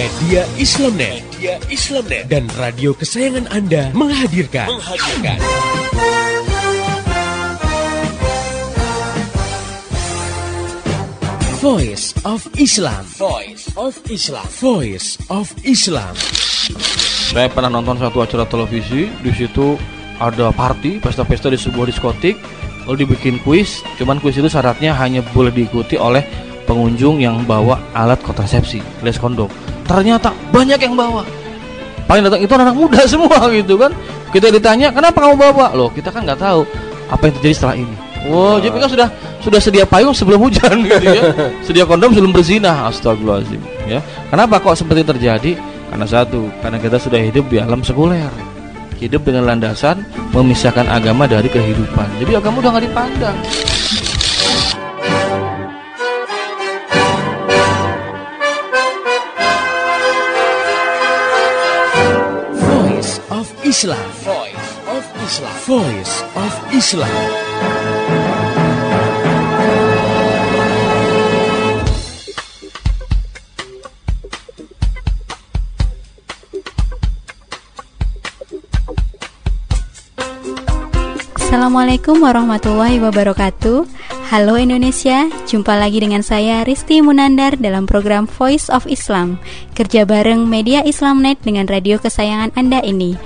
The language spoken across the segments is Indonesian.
Media Islamnet. Dan radio kesayangan Anda menghadirkan. Voice of Islam. Saya pernah nonton satu acara televisi, di situ ada party, pesta-pesta di sebuah diskotik, lalu dibikin kuis. Cuman kuis itu syaratnya hanya boleh diikuti oleh pengunjung yang bawa alat kontrasepsi, alias kondom. Ternyata banyak yang bawa. Paling datang itu anak muda semua gitu kan. Kita ditanya, kenapa kamu bawa? Loh, kita kan nggak tahu apa yang terjadi setelah ini. Wow, jadi kan sudah sedia payung sebelum hujan gitu ya. Sedia kondom sebelum berzinah. Astagfirullahaladzim ya. Kenapa kok seperti terjadi? Karena karena kita sudah hidup di alam sekuler. Hidup dengan landasan memisahkan agama dari kehidupan. Jadi agama udah nggak dipandang. Voice of Islam. Assalamualaikum warahmatullahi wabarakatuh. Halo Indonesia, jumpa lagi dengan saya Risti Munandar dalam program Voice of Islam, kerja bareng Media Islamnet dengan radio kesayangan Anda ini.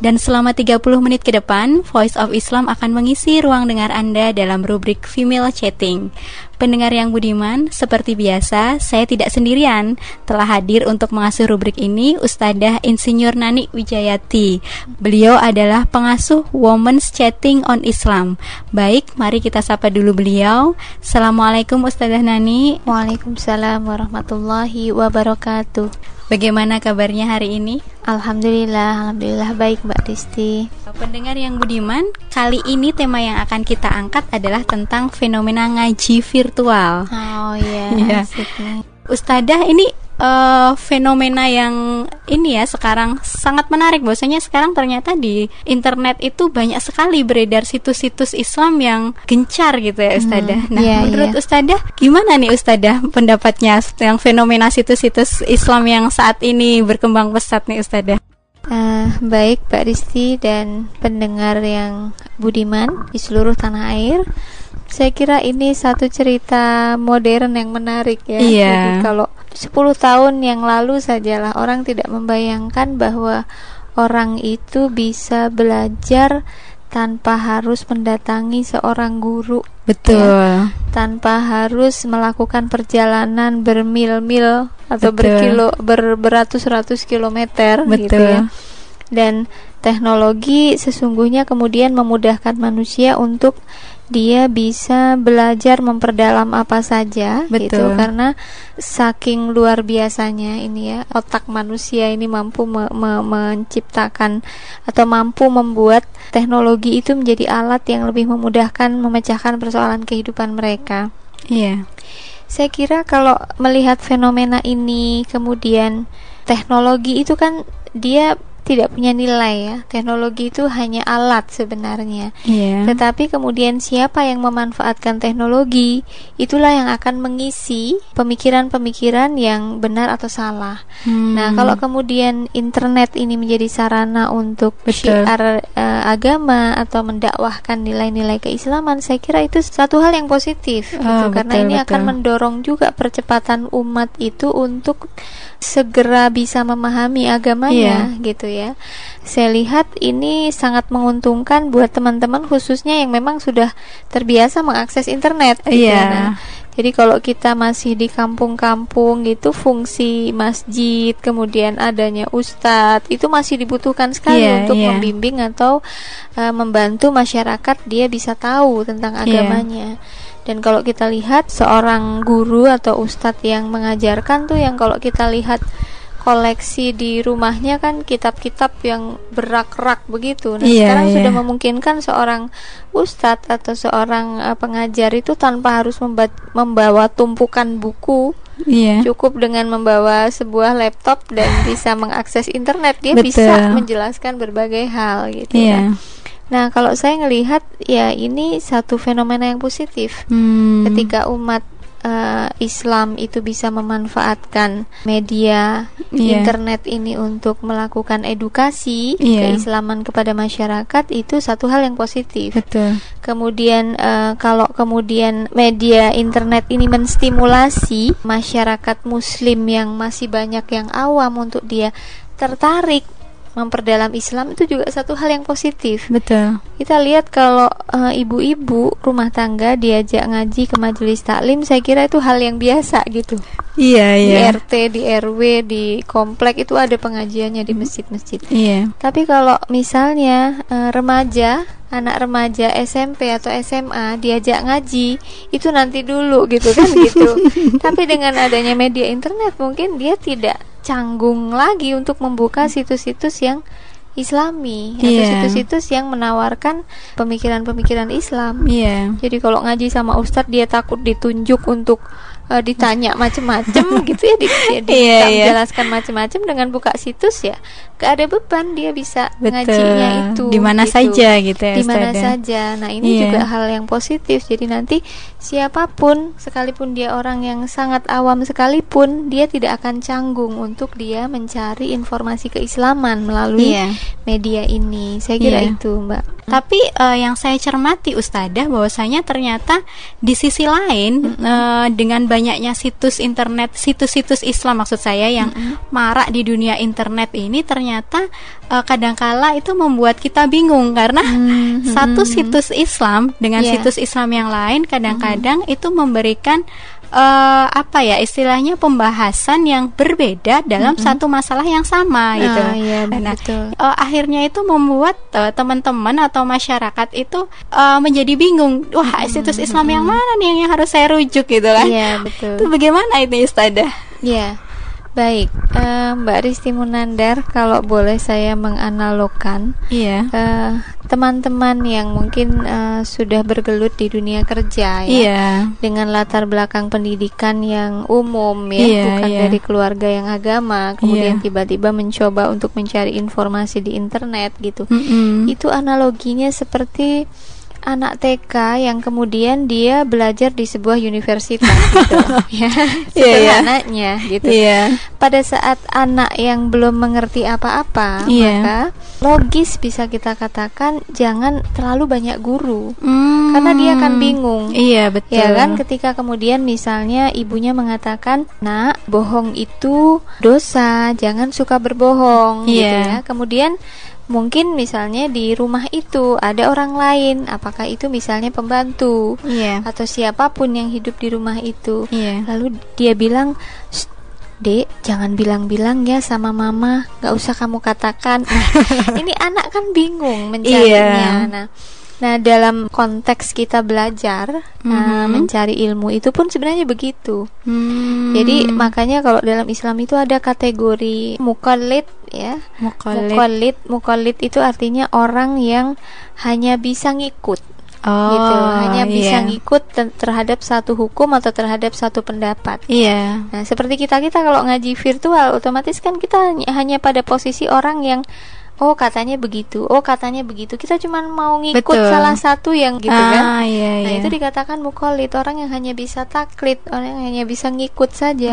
Dan selama 30 menit ke depan, Voice of Islam akan mengisi ruang dengar Anda dalam rubrik Female Chatting. Pendengar yang budiman, seperti biasa, saya tidak sendirian. Telah hadir untuk mengasuh rubrik ini Ustadzah Insinyur Nani Wijayati. Beliau adalah pengasuh Women's Chatting on Islam. Baik, mari kita sapa dulu beliau. Assalamualaikum Ustadzah Nani. Waalaikumsalam warahmatullahi wabarakatuh. Bagaimana kabarnya hari ini? Alhamdulillah baik Mbak Risti. Pendengar yang budiman, kali ini tema yang akan kita angkat adalah tentang fenomena ngaji virtual. Oh iya, asik nih. Ustadzah, ini fenomena yang ini ya sekarang sangat menarik. Bahwasanya sekarang ternyata di internet itu banyak sekali beredar situs-situs Islam yang gencar gitu ya Ustadzah. Menurut Ustadzah, gimana nih Ustadzah pendapatnya yang fenomena situs-situs Islam yang saat ini berkembang pesat nih Ustadzah? Baik Mbak Risti dan pendengar yang budiman di seluruh tanah air, saya kira ini satu cerita modern yang menarik ya. Jadi kalau 10 tahun yang lalu sajalah orang tidak membayangkan bahwa orang itu bisa belajar tanpa harus mendatangi seorang guru. Betul. Ya, tanpa harus melakukan perjalanan bermil-mil atau beratus-ratus kilometer. Betul. Gitu ya. Dan teknologi sesungguhnya kemudian memudahkan manusia untuk dia bisa belajar memperdalam apa saja. Betul. Gitu, karena saking luar biasanya ini ya, otak manusia ini mampu menciptakan atau mampu membuat teknologi itu menjadi alat yang lebih memudahkan memecahkan persoalan kehidupan mereka. Iya. Saya kira kalau melihat fenomena ini, kemudian teknologi itu kan dia tidak punya nilai ya. Teknologi itu hanya alat sebenarnya. Tetapi kemudian siapa yang memanfaatkan teknologi, itulah yang akan mengisi pemikiran-pemikiran yang benar atau salah. Nah, kalau kemudian internet ini menjadi sarana untuk syiar agama atau mendakwahkan nilai-nilai keislaman, saya kira itu satu hal yang positif gitu. Karena ini akan mendorong juga percepatan umat itu untuk segera bisa memahami agamanya gitu ya. Saya lihat ini sangat menguntungkan buat teman-teman khususnya yang memang sudah terbiasa mengakses internet gitu. Nah, jadi kalau kita masih di kampung-kampung gitu, fungsi masjid kemudian adanya ustadz itu masih dibutuhkan sekali untuk membimbing atau membantu masyarakat dia bisa tahu tentang agamanya. Dan kalau kita lihat seorang guru atau ustadz yang mengajarkan tuh, yang kalau kita lihat koleksi di rumahnya kan kitab-kitab yang berak-rak begitu. Nah, sekarang sudah memungkinkan seorang ustadz atau seorang pengajar itu tanpa harus membawa tumpukan buku. Cukup dengan membawa sebuah laptop dan bisa mengakses internet, dia bisa menjelaskan berbagai hal gitu kan. Nah, kalau saya ngelihat ya ini satu fenomena yang positif. Ketika umat Islam itu bisa memanfaatkan media internet ini untuk melakukan edukasi keislaman kepada masyarakat, itu satu hal yang positif. Betul. Kemudian kalau kemudian media internet ini menstimulasi masyarakat muslim yang masih banyak yang awam untuk dia tertarik memperdalam Islam, itu juga satu hal yang positif. Betul. Kita lihat kalau ibu-ibu rumah tangga diajak ngaji ke majelis taklim, saya kira itu hal yang biasa gitu. Iya, di RT, di RW, di komplek itu ada pengajiannya di masjid-masjid. Iya. Tapi kalau misalnya anak remaja SMP atau SMA diajak ngaji, itu nanti dulu gitu kan gitu. Tapi dengan adanya media internet mungkin dia tidak canggung lagi untuk membuka situs-situs yang Islami atau situs-situs yang menawarkan pemikiran-pemikiran Islam. Jadi kalau ngaji sama ustadz dia takut ditunjuk untuk ditanya macam-macam gitu ya, dijelaskan macam-macam. Dengan buka situs ya gak ada beban, dia bisa ngajinya itu di mana saja gitu ya, di mana saja. Nah ini juga hal yang positif. Jadi nanti siapapun, sekalipun dia orang yang sangat awam sekalipun, dia tidak akan canggung untuk dia mencari informasi keislaman melalui media ini. Saya kira itu, Mbak. Tapi yang saya cermati Ustadzah, bahwasanya ternyata di sisi lain dengan banyaknya situs internet, situs-situs Islam maksud saya yang marak di dunia internet ini, ternyata kadangkala itu membuat kita bingung karena satu situs Islam dengan situs Islam yang lain kadang-kadang itu memberikan istilahnya pembahasan yang berbeda dalam satu masalah yang sama gitu. Nah, akhirnya itu membuat teman-teman atau masyarakat itu menjadi bingung. Wah, situs Islam yang mana nih yang harus saya rujuk gitu kan? Iya, betul. Itu bagaimana itu Ustadzah? Iya. Baik, Mbak Risti Munandar, kalau boleh saya menganalogkan, teman-teman yang mungkin sudah bergelut di dunia kerja dengan latar belakang pendidikan yang umum bukan dari keluarga yang agama, kemudian tiba-tiba mencoba untuk mencari informasi di internet gitu. Itu analoginya seperti anak TK yang kemudian dia belajar di sebuah universitas gitu sederhananya gitu. Pada saat anak yang belum mengerti apa-apa, maka logis bisa kita katakan jangan terlalu banyak guru, karena dia akan bingung. Betul. Ya kan, ketika kemudian misalnya ibunya mengatakan, "Nak, bohong itu dosa, jangan suka berbohong." Gitu ya. Kemudian mungkin misalnya di rumah itu ada orang lain, apakah itu misalnya pembantu atau siapapun yang hidup di rumah itu, lalu dia bilang, "Dek, jangan bilang-bilang ya sama mama, gak usah kamu katakan." Nah, ini anak kan bingung mencarinya. Nah, dalam konteks kita belajar mencari ilmu itu pun sebenarnya begitu. Jadi makanya kalau dalam Islam itu ada kategori muqallid ya. Muqallid itu artinya orang yang hanya bisa ngikut. Gitu, hanya bisa ngikut terhadap satu hukum atau terhadap satu pendapat. Nah, seperti kita kalau ngaji virtual, otomatis kan kita hanya pada posisi orang yang katanya begitu, katanya begitu. Kita cuma mau ngikut salah satu yang gitu kan. Nah, itu dikatakan muqallid, orang yang hanya bisa taklid, orang yang hanya bisa ngikut saja.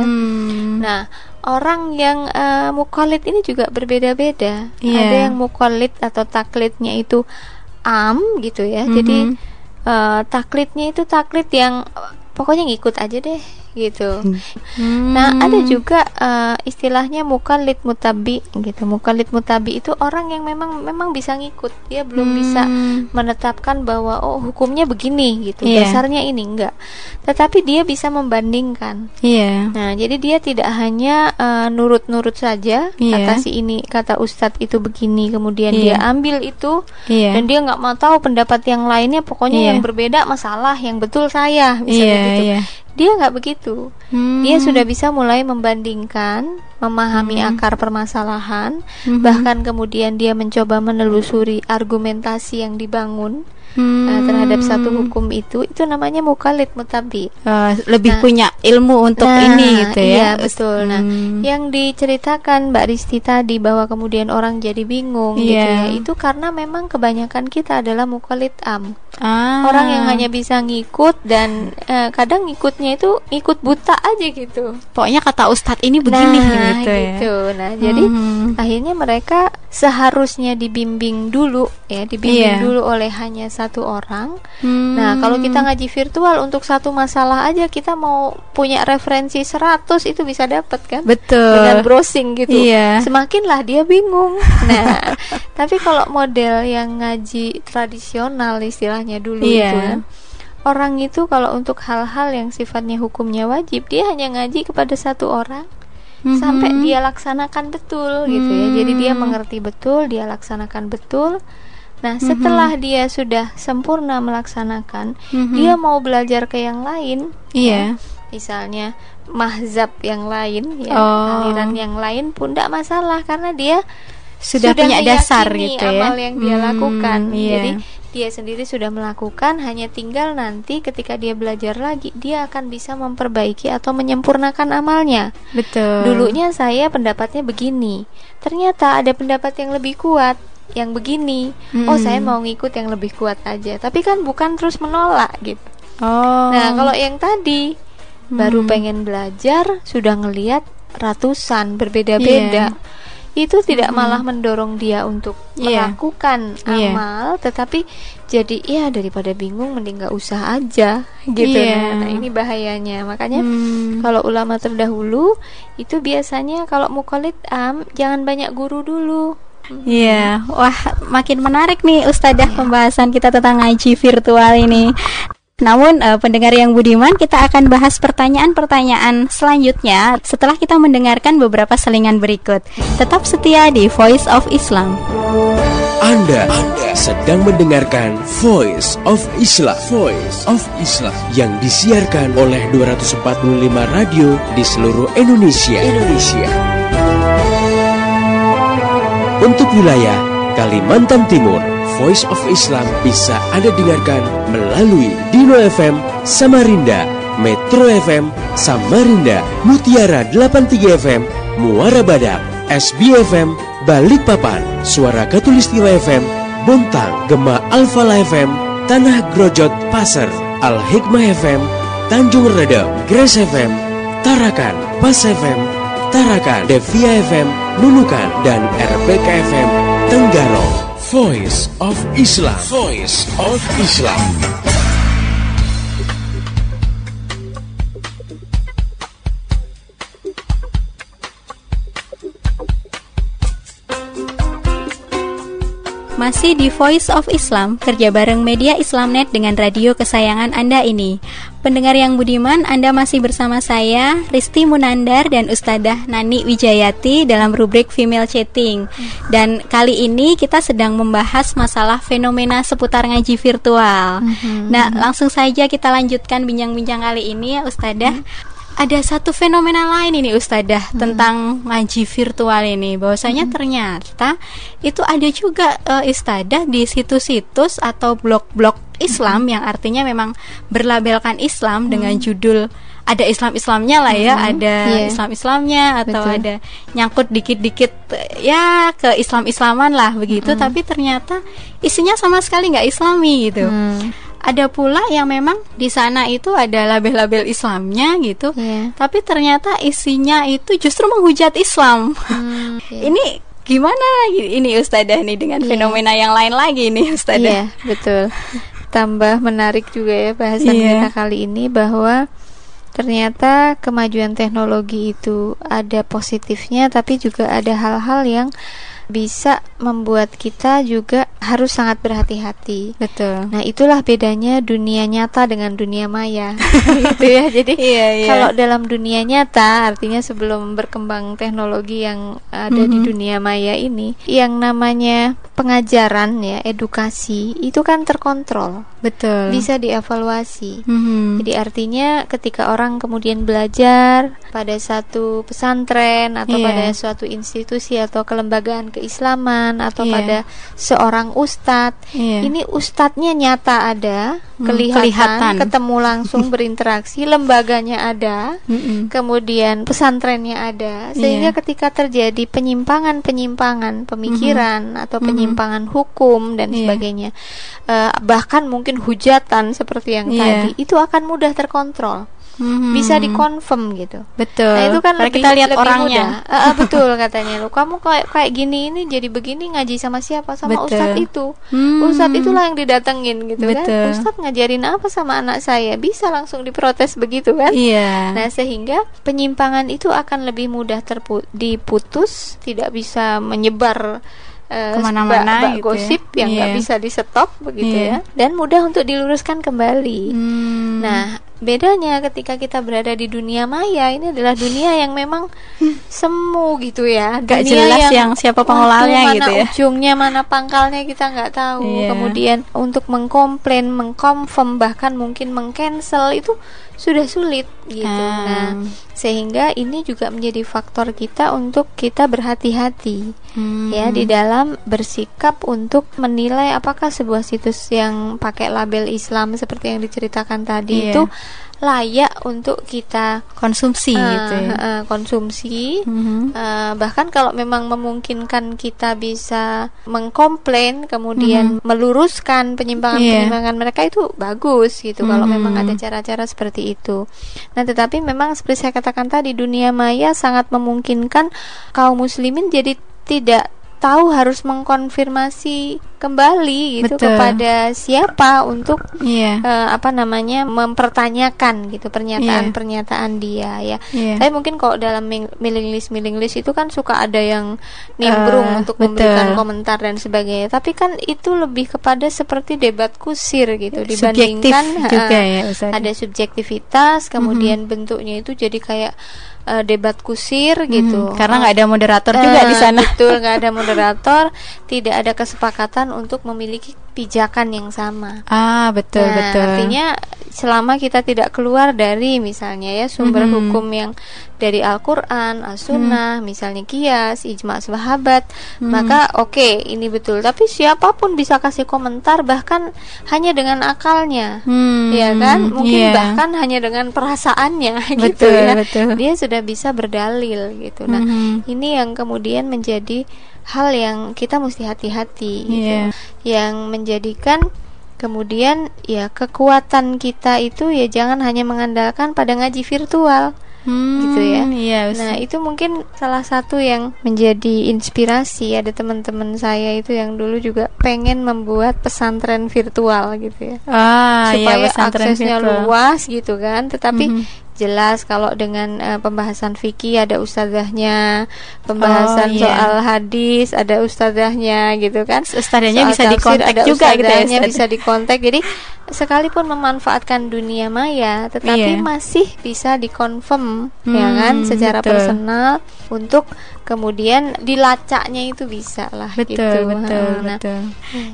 Nah, orang yang muqallid ini juga berbeda-beda. Ada yang muqallid atau taklidnya itu gitu ya. Jadi taklidnya itu taklid yang pokoknya ngikut aja deh gitu. Nah, ada juga istilahnya muqallid mutabi gitu. Muqallid mutabi itu orang yang memang bisa ngikut. Dia belum bisa menetapkan bahwa hukumnya begini gitu. Dasarnya ini enggak. Tetapi dia bisa membandingkan. Nah, jadi dia tidak hanya nurut-nurut saja, kata si ini, kata ustadz itu begini, kemudian dia ambil itu dan dia enggak mau tahu pendapat yang lainnya, pokoknya yang berbeda masalah, yang betul saya, misalnya gitu. Dia nggak begitu. Dia sudah bisa mulai membandingkan, memahami akar permasalahan, bahkan kemudian dia mencoba menelusuri argumentasi yang dibangun terhadap satu hukum itu namanya mukallid mutabi. Lebih punya ilmu untuk ini gitu ya. Iya betul. Nah, yang diceritakan Mbak Risti tadi bahwa kemudian orang jadi bingung gitu ya, itu karena memang kebanyakan kita adalah mukallid am. Orang yang hanya bisa ngikut dan kadang ngikutnya itu ngikut buta aja gitu. Pokoknya kata ustadz ini begini gitu ya. Nah, jadi akhirnya mereka seharusnya dibimbing dulu ya, dulu oleh hanya satu orang. Nah, kalau kita ngaji virtual untuk satu masalah aja kita mau punya referensi 100 itu bisa dapat kan? Betul. Dengan browsing gitu. Semakinlah dia bingung. Nah, tapi kalau model yang ngaji tradisional istilahnya dulu itu ya, orang itu kalau untuk hal-hal yang sifatnya hukumnya wajib, dia hanya ngaji kepada satu orang sampai dia laksanakan betul gitu ya. Jadi dia mengerti betul, dia laksanakan betul. Nah, setelah dia sudah sempurna melaksanakan, dia mau belajar ke yang lain, ya, misalnya mahzab yang lain, ya, aliran yang lain pun tidak masalah karena dia sudah punya dasar gitu ya, amal yang dia lakukan. Jadi dia sendiri sudah melakukan, hanya tinggal nanti ketika dia belajar lagi dia akan bisa memperbaiki atau menyempurnakan amalnya. Betul. Dulunya saya pendapatnya begini, ternyata ada pendapat yang lebih kuat yang begini. Oh, saya mau ngikut yang lebih kuat aja. Tapi kan bukan terus menolak gitu. Nah, kalau yang tadi baru pengen belajar, sudah ngelihat ratusan berbeda-beda, itu tidak malah mendorong dia untuk melakukan amal, tetapi jadi ya daripada bingung mending gak usah aja gitu. Nah, ini bahayanya. Makanya kalau ulama terdahulu itu biasanya kalau mukallid am jangan banyak guru dulu. Wah, makin menarik nih Ustadzah pembahasan kita tentang ngaji virtual ini. Namun pendengar yang budiman, kita akan bahas pertanyaan-pertanyaan selanjutnya setelah kita mendengarkan beberapa selingan berikut. Tetap setia di Voice of Islam. Anda sedang mendengarkan Voice of Islam. Voice of Islam yang disiarkan oleh 245 radio di seluruh Indonesia. Untuk wilayah Kalimantan Timur, Voice of Islam bisa Anda dengarkan melalui Dino FM Samarinda, Metro FM Samarinda, Mutiara 83 FM Muara Badak, SB FM Balikpapan, Suara Katulistiwa FM Bontang, Gema Alfala FM Tanah Grojot Pasir, Al Hikmah FM Tanjung Redep, Grace FM Tarakan, Pas FM Tarakan, Devia FM Nunukan, dan RPK FM Tenggarong. Voice of Islam. Voice of Islam. Masih di Voice of Islam, kerja bareng media Islamnet dengan radio kesayangan Anda ini. Pendengar yang budiman, Anda masih bersama saya, Risti Munandar dan Ustadzah Nani Wijayati dalam rubrik Female Chatting. Dan kali ini kita sedang membahas masalah fenomena seputar ngaji virtual. Nah, langsung saja kita lanjutkan bincang-bincang kali ini ya Ustadzah. Ada satu fenomena lain ini Ustadzah tentang ngaji virtual ini, bahwasanya ternyata itu ada juga Ustadzah di situs-situs atau blog-blog Islam yang artinya memang berlabelkan Islam dengan judul ada Islam-Islamnya lah ya, ada Islam-Islamnya atau ada nyangkut dikit-dikit ya ke Islam-Islaman lah begitu, tapi ternyata isinya sama sekali nggak Islami gitu. Ada pula yang memang di sana itu ada label-label Islamnya gitu, tapi ternyata isinya itu justru menghujat Islam. Ini gimana ini Ustadzah nih dengan fenomena yang lain lagi nih Ustadzah? Betul. Tambah menarik juga ya bahasan kita kali ini, bahwa ternyata kemajuan teknologi itu ada positifnya, tapi juga ada hal-hal yang bisa membuat kita juga harus sangat berhati-hati. Betul. Nah, itulah bedanya dunia nyata dengan dunia maya. Gitu ya. Jadi kalau dalam dunia nyata, artinya sebelum berkembang teknologi yang ada di dunia maya ini, yang namanya pengajaran ya, edukasi itu kan terkontrol. Betul. Bisa dievaluasi. Jadi artinya ketika orang kemudian belajar pada satu pesantren atau pada suatu institusi atau kelembagaan keislaman atau pada seorang ustadz. Ini ustadznya nyata ada, kelihatan, ketemu langsung, berinteraksi, lembaganya ada, kemudian pesantrennya ada, sehingga ketika terjadi penyimpangan pemikiran atau penyimpangan hukum dan sebagainya, bahkan mungkin hujatan seperti yang tadi, itu akan mudah terkontrol. Bisa dikonfirm gitu. Betul. Nah, itu kan kita lihat orangnya. Betul katanya, lo kamu kayak gini ini jadi begini, ngaji sama siapa? Sama ustadz itu. Ustadz itulah yang didatengin gitu kan. Ustadz ngajarin apa sama anak saya? Bisa langsung diprotes begitu kan? Nah, sehingga penyimpangan itu akan lebih mudah diputus, tidak bisa menyebar kemana-mana gitu gosip yang nggak bisa di stop begitu ya, dan mudah untuk diluruskan kembali. Nah, bedanya ketika kita berada di dunia maya, ini adalah dunia yang memang semu gitu ya, gak jelas yang siapa pengolahnya gitu ya, ujungnya mana pangkalnya kita nggak tahu. Kemudian untuk mengkomplain, mengkonfirm, bahkan mungkin mengcancel itu sudah sulit gitu. Nah, sehingga ini juga menjadi faktor kita untuk kita berhati-hati ya di dalam bersikap untuk menilai apakah sebuah situs yang pakai label Islam seperti yang diceritakan tadi itu layak untuk kita konsumsi gitu ya. Konsumsi. Bahkan kalau memang memungkinkan kita bisa mengkomplain kemudian meluruskan penyimpangan-penyimpangan mereka, itu bagus gitu kalau memang ada cara-cara seperti itu. Nah, tetapi memang seperti saya katakan tadi, dunia maya sangat memungkinkan kaum muslimin jadi tidak tahu harus mengkonfirmasi kembali gitu kepada siapa untuk mempertanyakan gitu pernyataan dia ya. Tapi mungkin kalau dalam mailing list itu kan suka ada yang nimbrung untuk memberikan komentar dan sebagainya. Tapi kan itu lebih kepada seperti debat kusir gitu, dibandingkan juga ya, ada subjektivitas, kemudian bentuknya itu jadi kayak debat kusir gitu. Karena nggak ada moderator juga di sana. Betul, nggak ada moderator, tidak ada kesepakatan untuk memiliki pijakan yang sama. Betul. Artinya selama kita tidak keluar dari misalnya ya sumber hukum yang dari Al-Quran, As-Sunnah, misalnya qiyas, ijma' sahabat, maka oke, ini betul. Tapi siapapun bisa kasih komentar, bahkan hanya dengan akalnya, ya kan? Mungkin bahkan hanya dengan perasaannya, gitu ya. Betul. Dia sudah bisa berdalil, gitu. Nah, ini yang kemudian menjadi hal yang kita mesti hati-hati, gitu. Yang menjadikan kemudian ya kekuatan kita itu ya jangan hanya mengandalkan pada ngaji virtual. Gitu ya. Nah, itu mungkin salah satu yang menjadi inspirasi. Ada teman-teman saya itu yang dulu juga pengen membuat pesantren virtual gitu ya. Supaya aksesnya luas gitu kan. Tetapi jelas kalau dengan pembahasan fikih ada ustadzahnya, pembahasan soal hadis ada ustadzahnya gitu kan. Ustadzahnya bisa dikontak juga gitu ya. Bisa dikontak. Jadi sekalipun memanfaatkan dunia maya, tetapi masih bisa dikonfirm ya kan secara personal untuk kemudian dilacaknya itu bisa lah. Betul.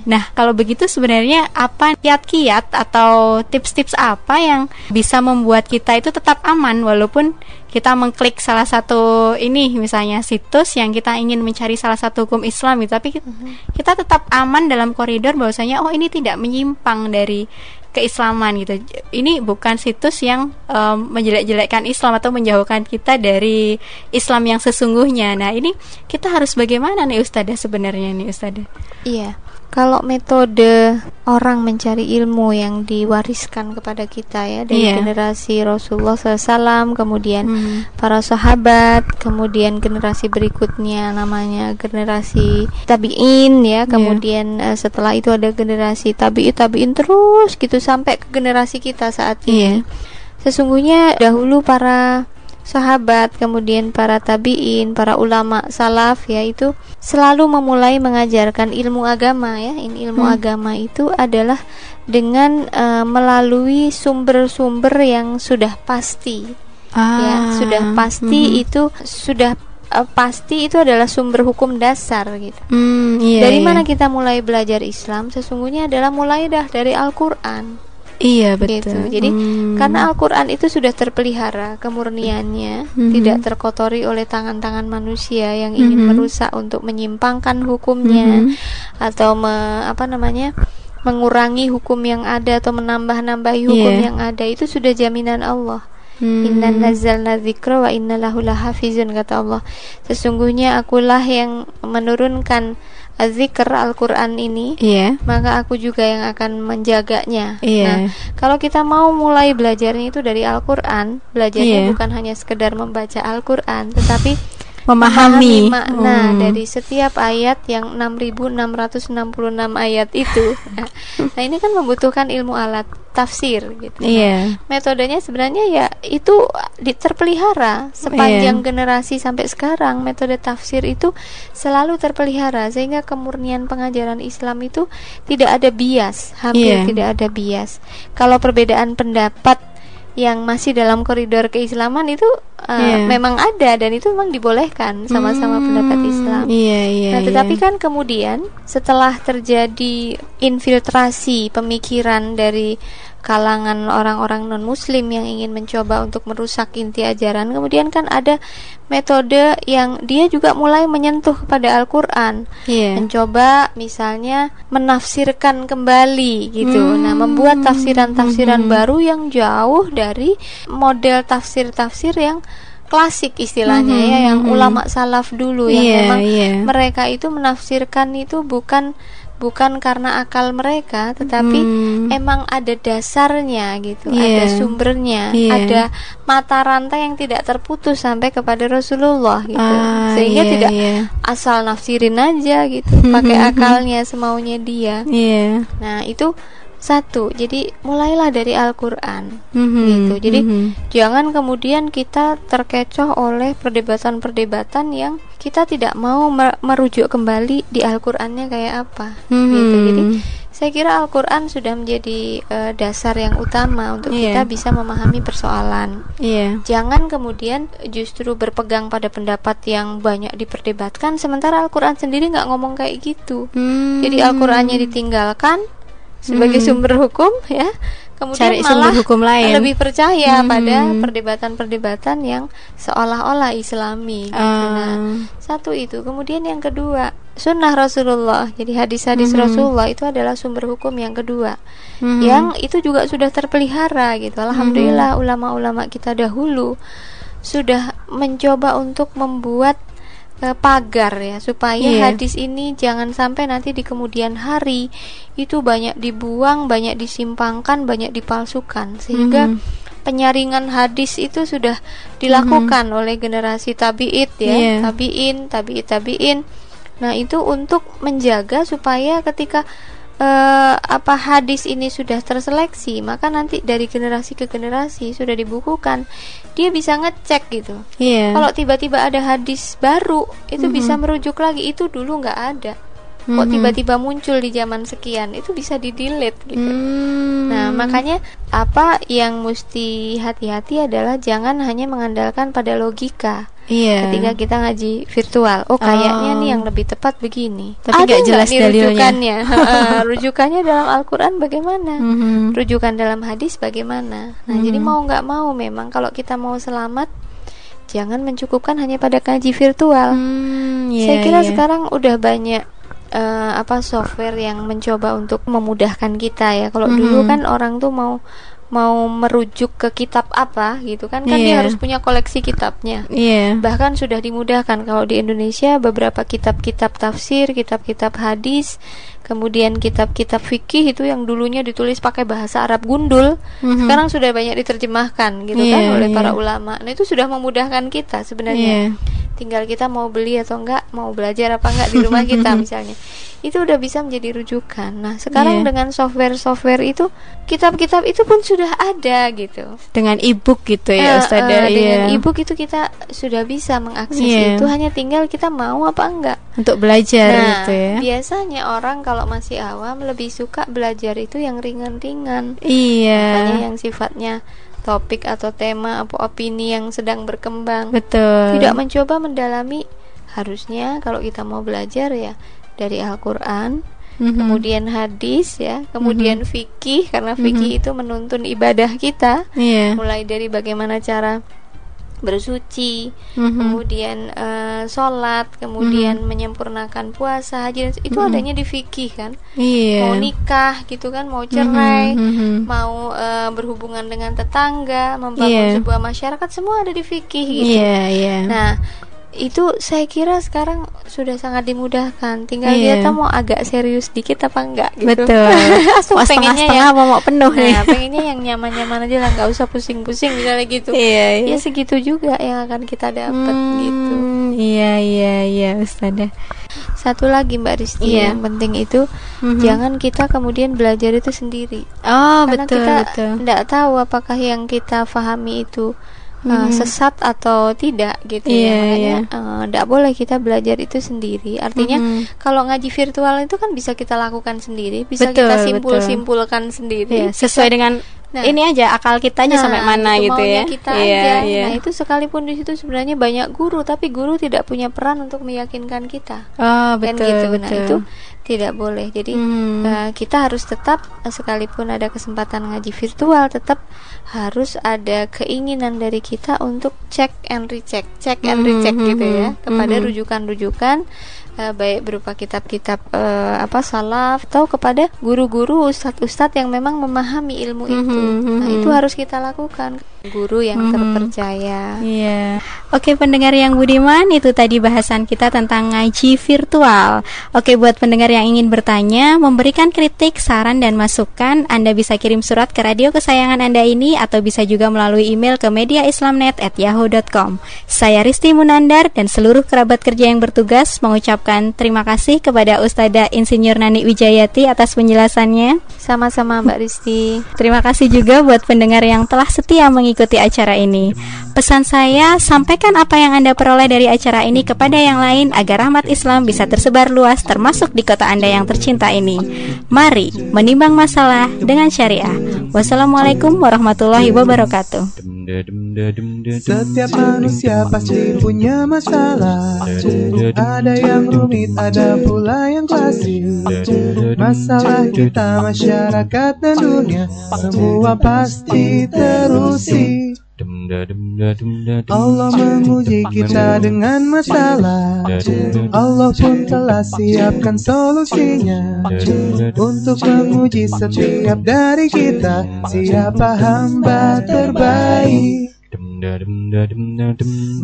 Nah, kalau begitu sebenarnya apa kiat-kiat atau tips-tips apa yang bisa membuat kita itu tetap aman walaupun kita mengklik salah satu ini misalnya situs yang kita ingin mencari salah satu hukum Islam itu, tapi kita tetap aman dalam koridor bahwasanya ini tidak menyimpang dari keislaman gitu. Ini bukan situs yang menjelek-jelekkan Islam atau menjauhkan kita dari Islam yang sesungguhnya. Nah, ini kita harus bagaimana nih Ustadzah sebenarnya nih Ustadzah? Iya. Kalau metode orang mencari ilmu yang diwariskan kepada kita ya dari generasi Rasulullah SAW, kemudian para sahabat, kemudian generasi berikutnya namanya generasi tabi'in ya, kemudian setelah itu ada generasi tabi'in terus gitu sampai ke generasi kita saat ini. Sesungguhnya dahulu para sahabat, kemudian para tabi'in, para ulama salaf ya, itu selalu memulai mengajarkan ilmu agama ya. Ilmu agama itu adalah dengan melalui sumber-sumber yang sudah pasti. Ya, sudah pasti itu sudah pasti itu adalah sumber hukum dasar gitu. Dari mana kita mulai belajar Islam? Sesungguhnya adalah mulai dari Al-Quran. Iya betul. Gitu. Jadi karena Al-Quran itu sudah terpelihara kemurniannya, tidak terkotori oleh tangan-tangan manusia yang ingin merusak untuk menyimpangkan hukumnya atau mengurangi hukum yang ada atau menambah-nambahi hukum yang ada. Itu sudah jaminan Allah. Inna nazzalna dzikra wa inna lahu lahafizun, kata Allah. Sesungguhnya akulah yang menurunkan az-zikr Al-Quran ini, maka aku juga yang akan menjaganya. Nah, kalau kita mau mulai belajarnya itu dari Al-Quran, belajarnya bukan hanya sekedar membaca Al-Quran, tetapi memahami makna dari setiap ayat yang 6.666 ayat itu. Nah, ini kan membutuhkan ilmu alat tafsir gitu. Metodenya sebenarnya ya itu terpelihara sepanjang generasi sampai sekarang. Metode tafsir itu selalu terpelihara sehingga kemurnian pengajaran Islam itu tidak ada bias, hampir tidak ada bias. Kalau perbedaan pendapat yang masih dalam koridor keislaman itu memang ada dan itu memang dibolehkan sama-sama pendapat Islam. Nah, tetapi kan kemudian setelah terjadi infiltrasi pemikiran dari kalangan orang-orang non-muslim yang ingin mencoba untuk merusak inti ajaran, kemudian kan ada metode yang dia juga mulai menyentuh kepada Al-Quran, mencoba misalnya menafsirkan kembali gitu. Nah, membuat tafsiran-tafsiran baru yang jauh dari model tafsir-tafsir yang klasik istilahnya yang ulama salaf dulu yang memang mereka itu menafsirkan itu bukan karena akal mereka, tetapi emang ada dasarnya gitu, ada sumbernya, ada mata rantai yang tidak terputus sampai kepada Rasulullah gitu, sehingga tidak asal nafsirin aja gitu, pakai akalnya semaunya dia. Nah, itu satu. Jadi mulailah dari Al-Quran gitu. Jadi jangan kemudian kita terkecoh oleh perdebatan-perdebatan yang kita tidak mau merujuk kembali di Al-Qurannya kayak apa gitu. Jadi saya kira Al-Quran sudah menjadi dasar yang utama untuk kita bisa memahami persoalan. Jangan kemudian justru berpegang pada pendapat yang banyak diperdebatkan sementara Al-Quran sendiri nggak ngomong kayak gitu. Jadi Al-Qurannya ditinggalkan sebagai sumber hukum, ya, kemudian cari malah hukum lain, lebih percaya pada perdebatan-perdebatan yang seolah-olah Islami gitu. Nah, satu itu. Kemudian yang kedua, sunnah Rasulullah. Jadi hadis-hadis Rasulullah itu adalah sumber hukum yang kedua, yang itu juga sudah terpelihara gitu. Alhamdulillah ulama-ulama kita dahulu sudah mencoba untuk membuat pagar ya, supaya hadis ini jangan sampai nanti di kemudian hari itu banyak dibuang, banyak disimpangkan, banyak dipalsukan, sehingga penyaringan hadis itu sudah dilakukan oleh generasi tabi'id ya, tabi'in. Nah, itu untuk menjaga supaya ketika hadis ini sudah terseleksi, maka nanti dari generasi ke generasi sudah dibukukan, dia bisa ngecek gitu. Kalau tiba-tiba ada hadis baru, itu bisa merujuk lagi, itu dulu nggak ada, kok tiba-tiba muncul di zaman sekian, itu bisa di-delete gitu. Nah, makanya apa yang mesti hati-hati adalah jangan hanya mengandalkan pada logika. Ketika kita ngaji virtual, kayaknya nih yang lebih tepat begini. Tapi nggak jelas rujukannya. Rujukannya dalam Al-Quran bagaimana? Rujukan dalam hadis bagaimana? Nah, jadi mau nggak mau memang kalau kita mau selamat, jangan mencukupkan hanya pada ngaji virtual. Saya kira sekarang udah banyak software yang mencoba untuk memudahkan kita ya. Kalau dulu kan orang tuh mau merujuk ke kitab apa gitu kan dia harus punya koleksi kitabnya. Bahkan sudah dimudahkan kalau di Indonesia beberapa kitab-kitab tafsir, kitab-kitab hadis, kemudian kitab-kitab fikih itu yang dulunya ditulis pakai bahasa Arab gundul, sekarang sudah banyak diterjemahkan gitu kan oleh para ulama. Nah, itu sudah memudahkan kita sebenarnya. Tinggal kita mau beli atau enggak, mau belajar apa enggak di rumah kita misalnya. Itu udah bisa menjadi rujukan. Nah, sekarang dengan software-software itu, kitab-kitab itu pun sudah ada gitu. Dengan e-book gitu ya, Ustazah. Dengan e-book itu kita sudah bisa mengakses itu, hanya tinggal kita mau apa enggak untuk belajar gitu ya. Biasanya orang kalau masih awam lebih suka belajar itu yang ringan-ringan. Makanya yang sifatnya topik atau tema atau opini yang sedang berkembang. Tidak mencoba mendalami. Harusnya kalau kita mau belajar ya dari Al-Quran, kemudian hadis ya, kemudian fikih, karena fikih itu menuntun ibadah kita, mulai dari bagaimana cara bersuci, kemudian sholat, kemudian menyempurnakan puasa, haji, itu adanya di fikih kan. Mau nikah gitu kan, mau cerai, mau berhubungan dengan tetangga, membangun sebuah masyarakat, semua ada di fikih gitu. Nah, itu saya kira sekarang sudah sangat dimudahkan, tinggal kita mau agak serius dikit apa enggak gitu. Betul. Mau setengah-setengah apa mau penuh nih. Pengennya yang nyaman-nyaman aja lah, nggak usah pusing-pusing misalnya gitu. Ya segitu juga yang akan kita dapat gitu. Iya Ustazah. Satu lagi Mbak Risti, yang penting itu jangan kita kemudian belajar itu sendiri. Karena kita nggak tahu apakah yang kita pahami itu sesat atau tidak gitu makanya tidak boleh kita belajar itu sendiri. Artinya kalau ngaji virtual itu kan bisa kita lakukan sendiri, bisa kita simpulkan sendiri, sesuai dengan ini aja akal kita aja sampai mana gitu ya. Kita aja. Nah itu sekalipun di situ sebenarnya banyak guru, tapi guru tidak punya peran untuk meyakinkan kita. Betul. Nah itu tidak boleh. Jadi kita harus tetap, sekalipun ada kesempatan ngaji virtual, tetap harus ada keinginan dari kita untuk cek and recheck gitu ya, kepada rujukan-rujukan baik berupa kitab-kitab salaf atau kepada guru-guru, ustadz-ustadz yang memang memahami ilmu itu. Nah itu harus kita lakukan, guru yang terpercaya. Oke pendengar yang budiman, itu tadi bahasan kita tentang ngaji virtual. Oke, buat pendengar yang ingin bertanya, memberikan kritik, saran dan masukan, Anda bisa kirim surat ke radio kesayangan Anda ini, atau bisa juga melalui email ke mediaislamnet@yahoo.com. Saya Risti Munandar dan seluruh kerabat kerja yang bertugas mengucapkan terima kasih kepada Ustadzah Insinyur Nani Wijayati atas penjelasannya. Sama-sama Mbak Risti. Terima kasih juga buat pendengar yang telah setia mengikuti acara ini. Pesan saya, sampaikan apa yang Anda peroleh dari acara ini kepada yang lain agar rahmat Islam bisa tersebar luas termasuk di kota Anda yang tercinta ini. Mari menimbang masalah dengan syariah. Wassalamualaikum warahmatullahi wabarakatuh. Setiap manusia pasti punya masalah. Ada yang rumit, ada pula yang klasik. Masalah kita, masyarakat dan dunia, semua pasti terusi. Allah menguji kita dengan masalah. Allah pun telah siapkan solusinya untuk menguji setiap dari kita, siapa hamba terbaik.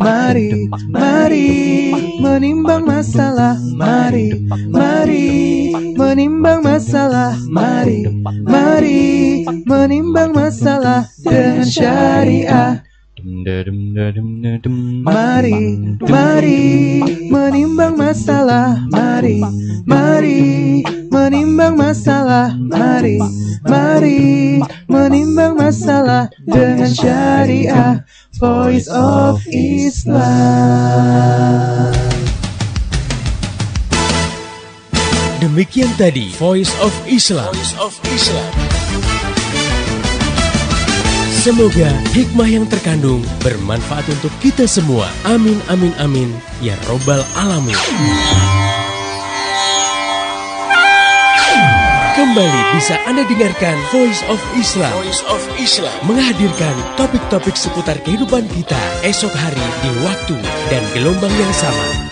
Mari menimbang masalah. Mari menimbang masalah. Mari menimbang masalah dengan syariah. Mari menimbang masalah. Mari menimbang masalah. Mari menimbang masalah dengan syariah. Voice of Islam. Demikian tadi Voice of Islam. Semoga hikmah yang terkandung bermanfaat untuk kita semua. Amin amin amin ya robbal alamin. Kembali bisa Anda dengarkan Voice of Islam. Menghadirkan topik-topik seputar kehidupan kita esok hari di waktu dan gelombang yang sama.